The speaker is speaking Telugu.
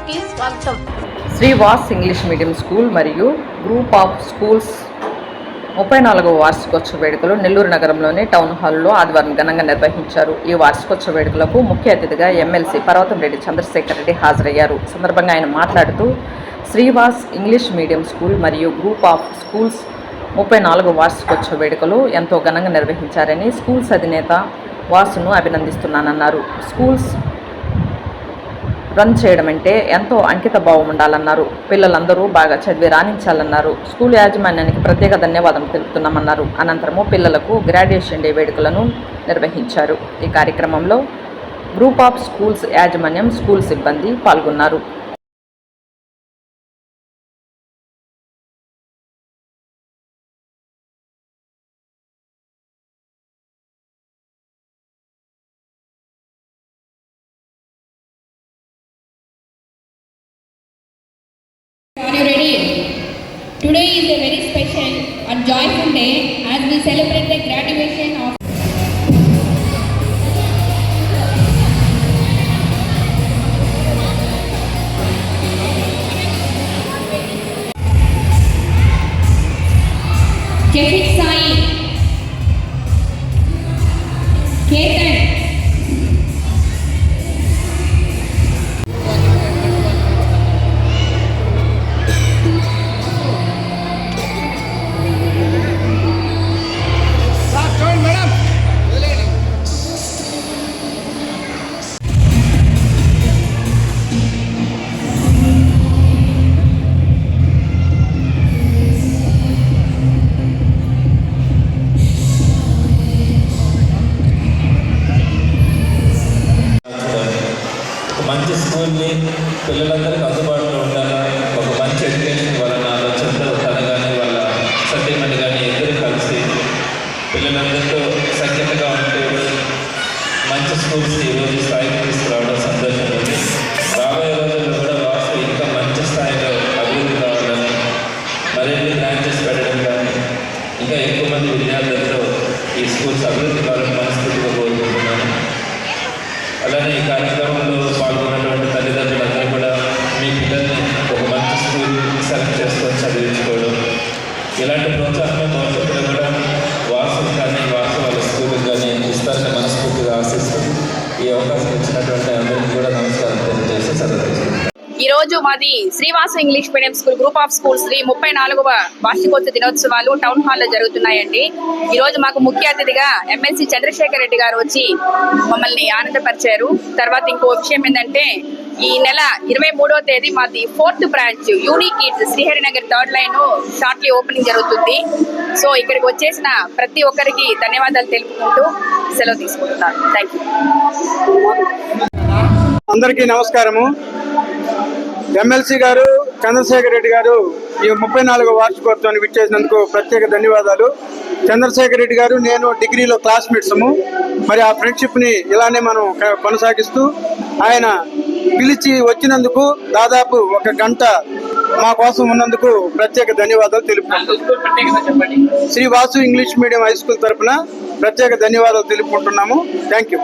కి స్వాగతం. Sri Vas English medium school మరియు గ్రూప్ ఆఫ్ స్కూల్స్ 34వ వార్షికోత్సవ వేడుకలు నెల్లూరు నగరంలోని టౌన్ హాల్లో ఆదివారం ఘనంగా నిర్వహించారు. ఈ వార్షికోత్సవ వేడుకలకు ముఖ్య అతిథిగా ఎమ్మెల్సీ పర్వతంరెడ్డి చంద్రశేఖర్ రెడ్డి హాజరయ్యారు. సందర్భంగా ఆయన మాట్లాడుతూ శ్రీవాస్ ఇంగ్లీష్ మీడియం స్కూల్ మరియు గ్రూప్ ఆఫ్ స్కూల్స్ 34వ వార్షికోత్సవ వేడుకలు ఎంతో ఘనంగా నిర్వహించారని, స్కూల్స్ అధినేత వాసును అభినందిస్తున్నానన్నారు. స్కూల్స్ రన్ చేయడం అంటే ఎంతో అంకిత భావం ఉండాలన్నారు. పిల్లలందరూ బాగా చదివి రాణించాలన్నారు. స్కూల్ యాజమాన్యానికి ప్రత్యేక ధన్యవాదాలు తెలుపుతున్నామన్నారు. అనంతరము పిల్లలకు గ్రాడ్యుయేషన్ డే వేడుకలను నిర్వహించారు. ఈ కార్యక్రమంలో గ్రూప్ ఆఫ్ స్కూల్స్ యాజమాన్యం, స్కూల్ సిబ్బంది పాల్గొన్నారు. Are you ready? Today is a very special and joyful day as we celebrate the graduation of Jefik Sai, Ketan, మంచి స్కూల్ని పిల్లలందరికీ అందుబాటులో ఉండాలి. ఒక మంచి ఎడ్యుకేషన్ వాళ్ళ ఆలోచనతో తన కానీ వాళ్ళ సత్యమని కానీ ఇద్దరు కలిసి పిల్లలందరితో సఖ్యతగా ఉంటూ మంచి స్కూల్స్ ఈరోజు స్థాయికి తీసుకురావడం సంతోషం ఉంది. రాబోయే రోజుల్లో కూడా వాసు ఇంకా మంచి స్థాయిలో అభివృద్ధి కావాలని, మరిన్ని బ్రాంచెస్ పెట్టడం కానీ, ఇంకా ఎక్కువ మంది విద్యార్థులతో ఈ స్కూల్స్ అభివృద్ధి కావాలని మనస్ఫూర్తిగా కోరుకుంటున్నాను. అలానే ఈ కార్యక్రమంలో పాల్గొన్నటువంటి తల్లిదండ్రులందరూ కూడా మీ పిల్లల్ని ఒక మంచి స్కూల్ సెలెక్ట్ చేసుకొని చదివించుకోవడం, ఇలాంటి ప్రోత్సాహం భవిష్యత్తులో కూడా వాసు కానీ వాసు వాళ్ళ స్కూల్కి కానీ ఇస్తారని మనస్ఫూర్తిగా ఆశిస్తూ ఈ అవకాశం ఇచ్చినటువంటి అందరికీ కూడా నమస్కారం తెలియజేసి సెలవు. ఈరోజు మాది Srivasu English medium school group of schools 34వ వార్షికోత్సవ దినోత్సవాలు టౌన్ హాల్లో జరుగుతున్నాయండి. ఈరోజు మాకు ముఖ్య అతిథిగా ఎమ్మెల్సీ చంద్రశేఖర్ రెడ్డి గారు వచ్చి మమ్మల్ని ఆనందపరిచారు. తర్వాత ఇంకో విషయం ఏంటంటే, ఈ నెల 23వ తేదీ మాది 4th branch unique kids Sriharinagar 3rd line shortly opening జరుగుతుంది. సో ఇక్కడికి వచ్చేసిన ప్రతి ఒక్కరికి ధన్యవాదాలు తెలుపుకుంటూ సెలవు తీసుకుంటున్నాను. Thank you. అందరికీ నమస్కారము. ఎమ్మెల్సీ గారు చంద్రశేఖర్ రెడ్డి గారు ఈ 34వ వార్షికోత్సవాన్ని విచ్చేసినందుకు ప్రత్యేక ధన్యవాదాలు. చంద్రశేఖర్ రెడ్డి గారు, నేను డిగ్రీలో క్లాస్మేట్స్ము. మరి ఆ ఫ్రెండ్షిప్ని ఇలానే మనం కొనసాగిస్తూ ఆయన పిలిచి వచ్చినందుకు దాదాపు 1 గంట మా కోసం ఉన్నందుకు ప్రత్యేక ధన్యవాదాలు తెలుపుకుంటున్నాము. Sri Vasu English medium high school తరఫున ప్రత్యేక ధన్యవాదాలు తెలుపుకుంటున్నాము. Thank you.